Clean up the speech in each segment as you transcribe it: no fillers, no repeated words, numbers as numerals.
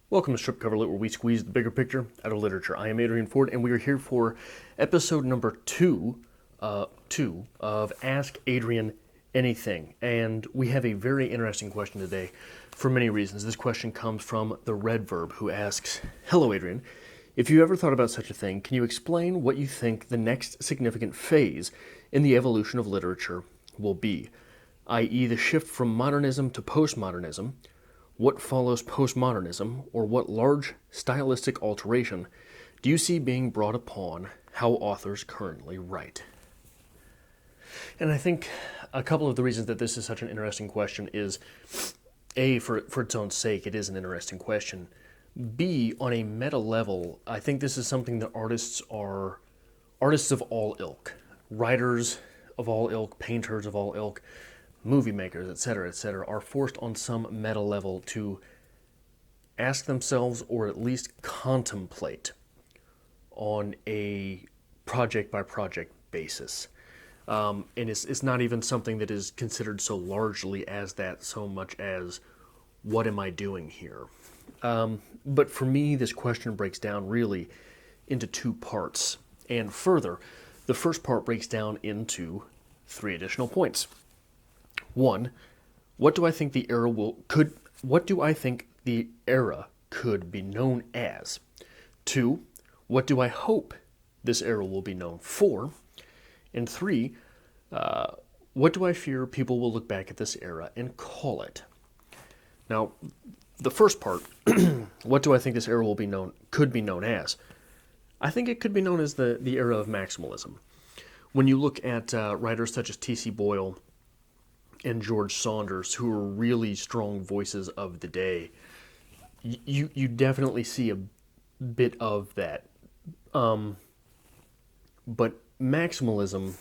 Welcome to Strip Cover Lit, where we squeeze the bigger picture out of literature. I am Adrian Ford, and we are here for episode number two of Ask Adrian Anything. And we have a very interesting question today for many reasons. This question comes from the Red Verb, who asks, "Hello, Adrian. If you ever thought about such a thing, can you explain what you think the next significant phase in the evolution of literature will be, i.e. the shift from modernism to postmodernism? What follows postmodernism, or what large stylistic alteration do you see being brought upon how authors currently write?" And I think a couple of the reasons that this is such an interesting question is, A, for its own sake, it is an interesting question. B, on a meta level, I think this is something that artists of all ilk, writers of all ilk, painters of all ilk, movie makers, etc., are forced on some meta level to ask themselves, or at least contemplate, on a project-by-project basis. And it's not even something that is considered so largely as that, so much as, what am I doing here? But for me, this question breaks down really into two parts. And further, the first part breaks down into three additional points. One, what do I think the era could be known as? Two, what do I hope this era will be known for? And three, what do I fear people will look back at this era and call it? Now, the first part, what do I think this era could be known as? I think it could be known as the era of maximalism. When you look at writers such as T.C. Boyle and George Saunders, who are really strong voices of the day, you definitely see a bit of that. But maximalism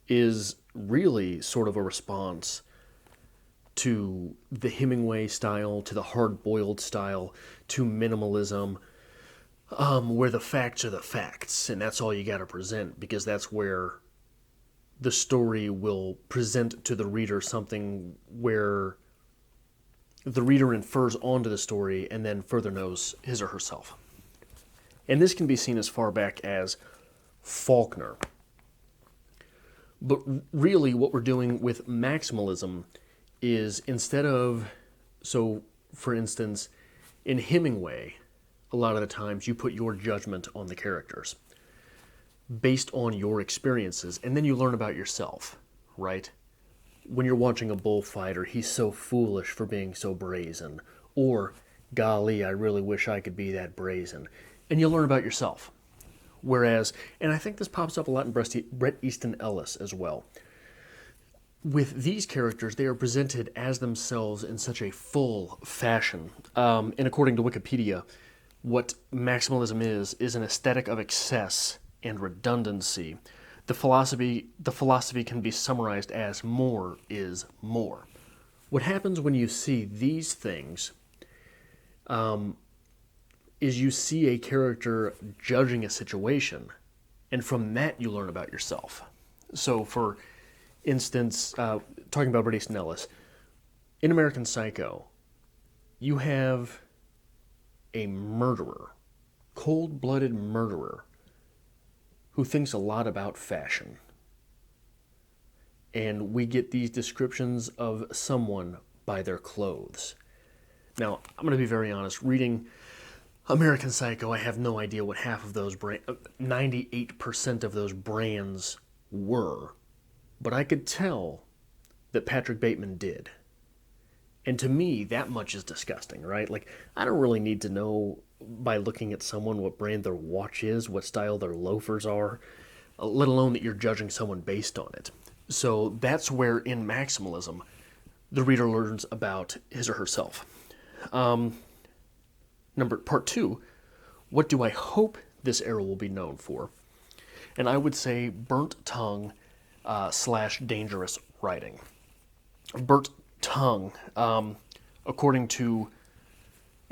is really sort of a response to the Hemingway style, to the hard-boiled style, to minimalism, where the facts are the facts, and that's all you gotta present, because that's where the story will present to the reader something where the reader infers onto the story and then further knows his or herself. And this can be seen as far back as Faulkner. But really what we're doing with maximalism is, instead of, so for instance, in Hemingway, a lot of the times you put your judgment on the characters based on your experiences, and then you learn about yourself, right? When you're watching a bullfighter, he's so foolish for being so brazen, or, golly, I really wish I could be that brazen, and you learn about yourself. Whereas, and I think this pops up a lot in Bret Easton Ellis as well, with these characters, they are presented as themselves in such a full fashion. And according to Wikipedia, what maximalism is an aesthetic of excess and redundancy. The philosophy can be summarized as more is more. What happens when you see these things is you see a character judging a situation, and from that you learn about yourself. So for instance, talking about Bret Easton Ellis, in American Psycho, you have a murderer, cold-blooded murderer, who thinks a lot about fashion. And we get these descriptions of someone by their clothes. Now, I'm going to be very honest, reading American Psycho, I have no idea what half of those 98% of those brands were. But I could tell that Patrick Bateman did. And to me, that much is disgusting, right? Like, I don't really need to know by looking at someone what brand their watch is, what style their loafers are, let alone that you're judging someone based on it. So that's where, in maximalism, the reader learns about his or herself. Part two, what do I hope this era will be known for? And I would say burnt tongue / dangerous writing. Burnt tongue, according to,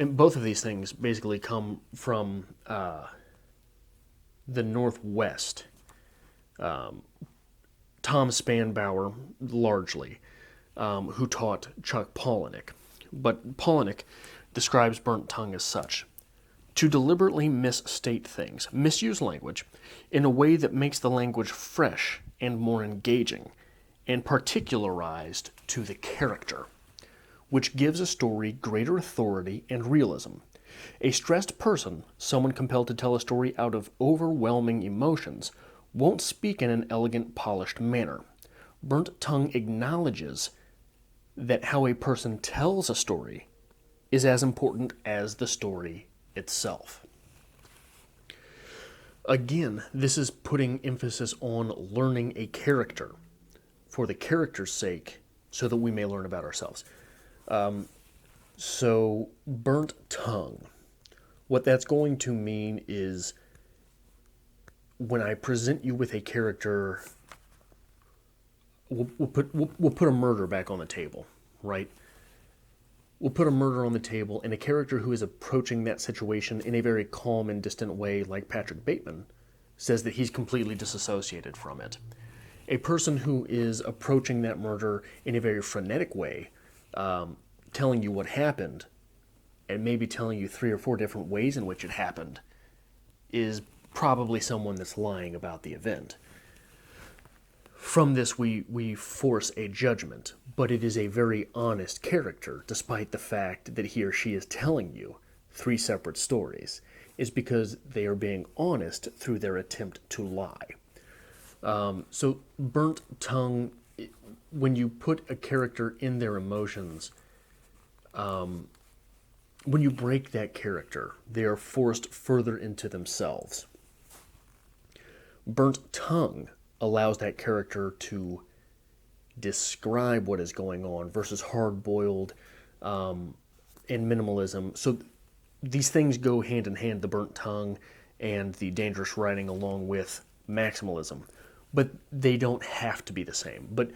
and both of these things basically come from the Northwest. Tom Spanbauer, largely, who taught Chuck Palahniuk. But Palahniuk describes burnt tongue as such: to deliberately misstate things, misuse language, in a way that makes the language fresh and more engaging, and particularized to the character, which gives a story greater authority and realism. A stressed person, someone compelled to tell a story out of overwhelming emotions, won't speak in an elegant, polished manner. Burnt tongue acknowledges that how a person tells a story is as important as the story itself. Again, this is putting emphasis on learning a character for the character's sake so that we may learn about ourselves. So, burnt tongue. What that's going to mean is when I present you with a character, we'll put a murder back on the table, right? We'll put a murder on the table, and a character who is approaching that situation in a very calm and distant way, like Patrick Bateman, says that he's completely disassociated from it. A person who is approaching that murder in a very frenetic way, telling you what happened, and maybe telling you 3 or 4 different ways in which it happened, is probably someone that's lying about the event. From this, we force a judgment, but it is a very honest character, despite the fact that he or she is telling you 3 separate stories, is because they are being honest through their attempt to lie. So, burnt tongue, when you put a character in their emotions, when you break that character, they are forced further into themselves. Burnt tongue allows that character to describe what is going on versus hard-boiled and minimalism. So these things go hand in hand, the burnt tongue and the dangerous writing, along with maximalism. But they don't have to be the same. But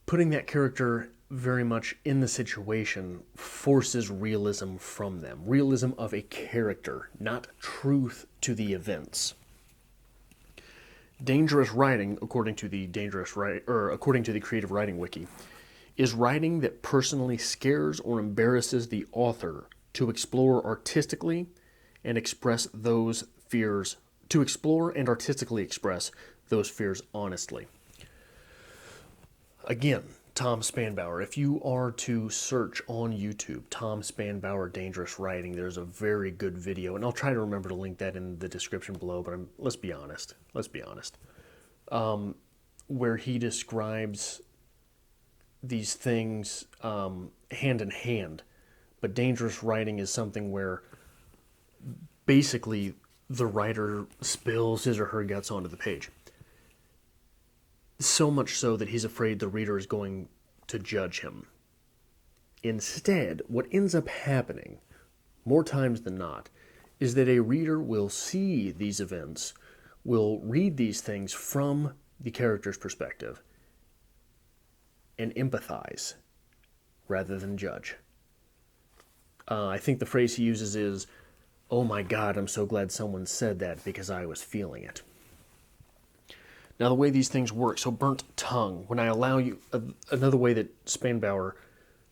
putting that character very much in the situation forces realism from them. Realism of a character, not truth to the events. Dangerous writing, according to the Creative Writing Wiki, is writing that personally scares or embarrasses the author to explore artistically and express those fears, to explore and artistically express those fears honestly. Again, Tom Spanbauer. If you are to search on YouTube, Tom Spanbauer Dangerous Writing, there's a very good video, and I'll try to remember to link that in the description below, but let's be honest, where he describes these things hand in hand, but dangerous writing is something where basically the writer spills his or her guts onto the page. So much so that he's afraid the reader is going to judge him. Instead, what ends up happening, more times than not, is that a reader will see these events, will read these things from the character's perspective, and empathize rather than judge. I think the phrase he uses is, "Oh my God, I'm so glad someone said that because I was feeling it." Now, the way these things work, so burnt tongue, when I allow you, another way that Spanbauer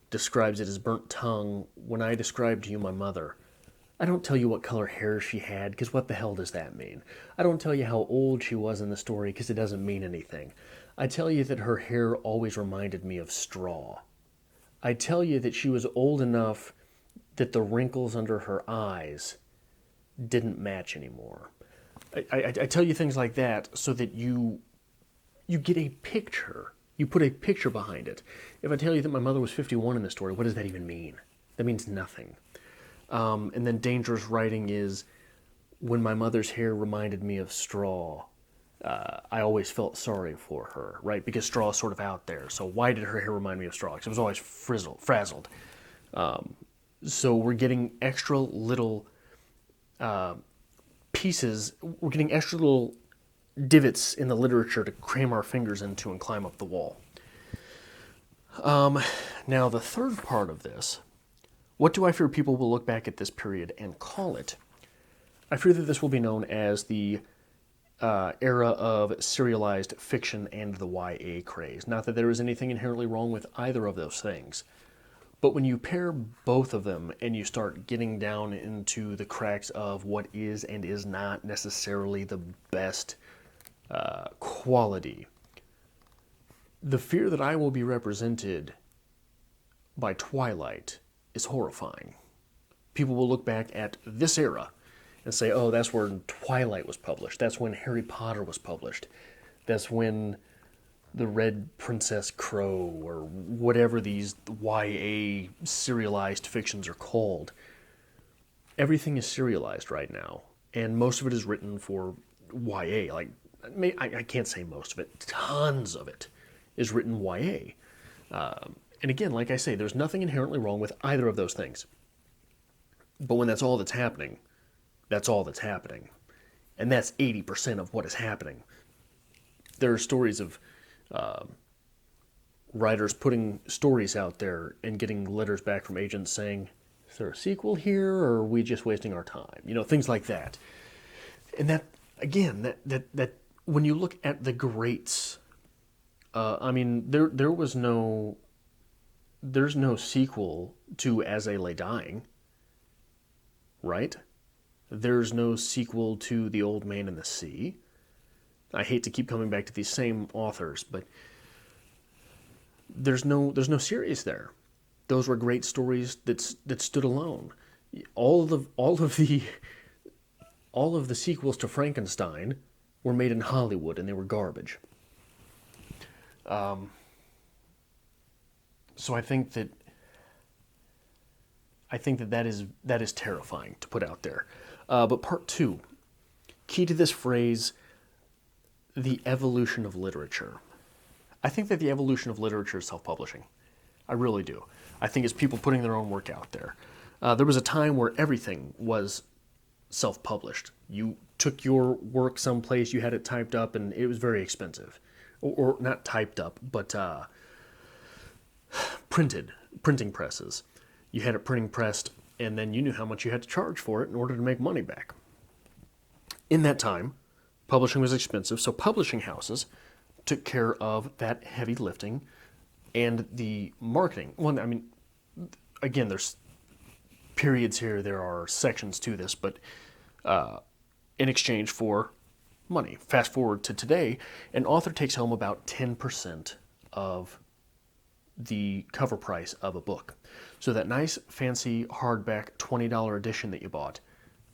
describes it is burnt tongue, when I describe to you my mother, I don't tell you what color hair she had, because what the hell does that mean? I don't tell you how old she was in the story, because it doesn't mean anything. I tell you that her hair always reminded me of straw. I tell you that she was old enough that the wrinkles under her eyes didn't match anymore. I tell you things like that so that you get a picture. You put a picture behind it. If I tell you that my mother was 51 in the story, what does that even mean? That means nothing. And then dangerous writing is when my mother's hair reminded me of straw. I always felt sorry for her, right? Because straw is sort of out there. So why did her hair remind me of straw? Because it was always frazzled. So we're getting extra little pieces, we're getting extra little divots in the literature to cram our fingers into and climb up the wall. Now, the third part of this, what do I fear people will look back at this period and call it? I fear that this will be known as the era of serialized fiction and the YA craze. Not that there is anything inherently wrong with either of those things, But when you pair both of them and you start getting down into the cracks of what is and is not necessarily the best quality, the fear that I will be represented by Twilight is horrifying. People will look back at this era and say, oh, that's when Twilight was published. That's when Harry Potter was published. That's when the Red Princess Crow, or whatever these YA serialized fictions are called. Everything is serialized right now, and most of it is written for YA. Like, I can't say most of it. Tons of it is written YA. And again, like I say, there's nothing inherently wrong with either of those things. But when that's all that's happening, that's all that's happening. And that's 80% of what is happening. There are stories of writers putting stories out there and getting letters back from agents saying, is there a sequel here, or are we just wasting our time? You know, things like that. And that, again, that when you look at the greats, I mean, there's no sequel to As I Lay Dying, right? There's no sequel to The Old Man and the Sea. I hate to keep coming back to these same authors, but there's no series there. Those were great stories that stood alone. All of the sequels to Frankenstein were made in Hollywood, and they were garbage. So I think that is terrifying to put out there. But part 2, key to this phrase, the evolution of literature. I think that the evolution of literature is self-publishing. I really do. I think it's people putting their own work out there. There was a time where everything was self-published. You took your work someplace, you had it typed up, and it was very expensive. Or not typed up, but printing presses. You had it printing pressed, and then you knew how much you had to charge for it in order to make money back. In that time, publishing was expensive, so publishing houses took care of that heavy lifting and the marketing. Well, I mean, again, there's periods here, there are sections to this, but in exchange for money. Fast forward to today, an author takes home about 10% of the cover price of a book. So that nice, fancy, hardback $20 edition that you bought,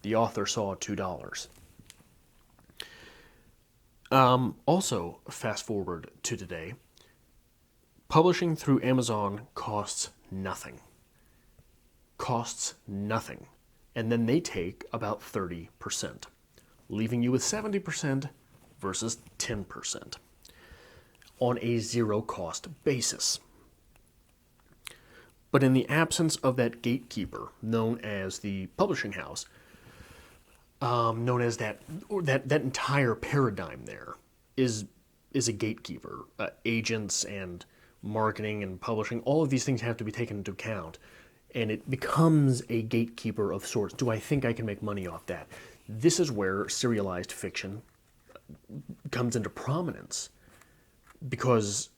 the author saw $2. Also, fast forward to today, publishing through Amazon costs nothing. Costs nothing. And then they take about 30%, leaving you with 70% versus 10% on a zero-cost basis. But in the absence of that gatekeeper, known as the publishing house, known as that entire paradigm there is a gatekeeper. Agents and marketing and publishing, all of these things have to be taken into account. And it becomes a gatekeeper of sorts. Do I think I can make money off that? This is where serialized fiction comes into prominence. Because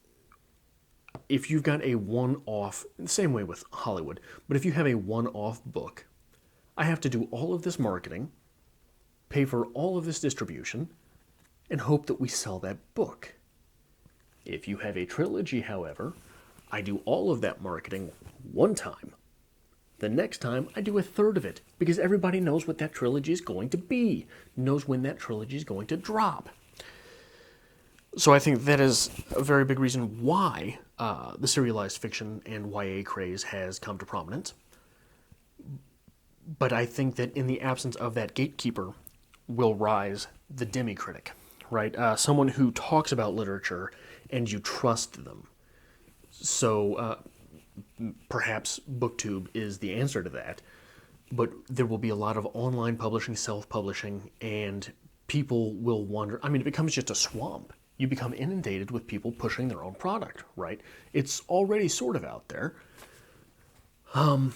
if you've got a one-off, same way with Hollywood, but if you have a one-off book, I have to do all of this marketing, pay for all of this distribution, and hope that we sell that book. If you have a trilogy, however, I do all of that marketing one time. The next time, I do a third of it, because everybody knows what that trilogy is going to be, knows when that trilogy is going to drop. So I think that is a very big reason why the serialized fiction and YA craze has come to prominence. But I think that in the absence of that gatekeeper will rise the demi-critic, right? Someone who talks about literature and you trust them. So perhaps BookTube is the answer to that, but there will be a lot of online publishing, self-publishing, and people will wonder. I mean, it becomes just a swamp. You become inundated with people pushing their own product, right? It's already sort of out there. And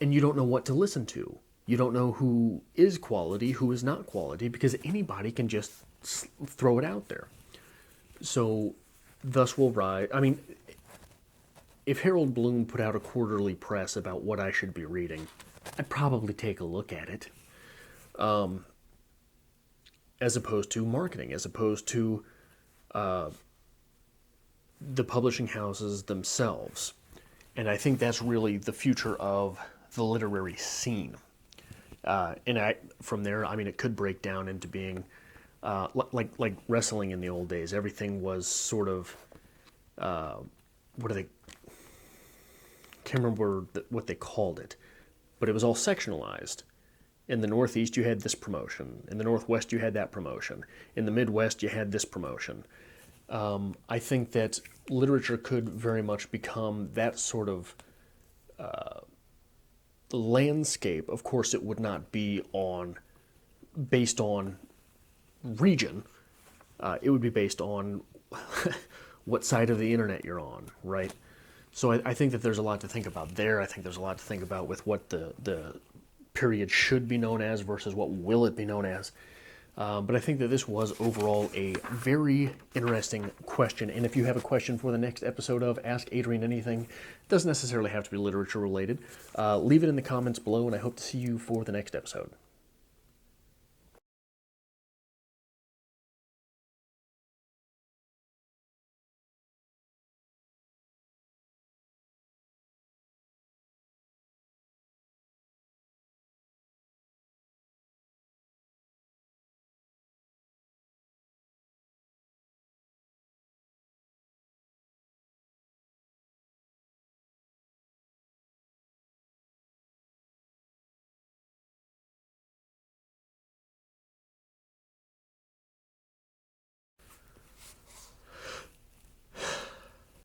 you don't know what to listen to. You don't know who is quality, who is not quality, because anybody can just throw it out there. So, thus will rise. I mean, if Harold Bloom put out a quarterly press about what I should be reading, I'd probably take a look at it. As opposed to marketing, as opposed to the publishing houses themselves. And I think that's really the future of the literary scene. From there, I mean, it could break down into being like wrestling in the old days. Everything was sort of, can't remember what they called it, but it was all sectionalized. In the Northeast, you had this promotion. In the Northwest, you had that promotion. In the Midwest, you had this promotion. I think that literature could very much become that sort of landscape. Of course, it would not be based on region. It would be based on what side of the internet you're on, right? So I think that there's a lot to think about there. I think there's a lot to think about with what the period should be known as versus what will it be known as. But I think that this was overall a very interesting question. And if you have a question for the next episode of Ask Adrian Anything, it doesn't necessarily have to be literature related. Leave it in the comments below, and I hope to see you for the next episode.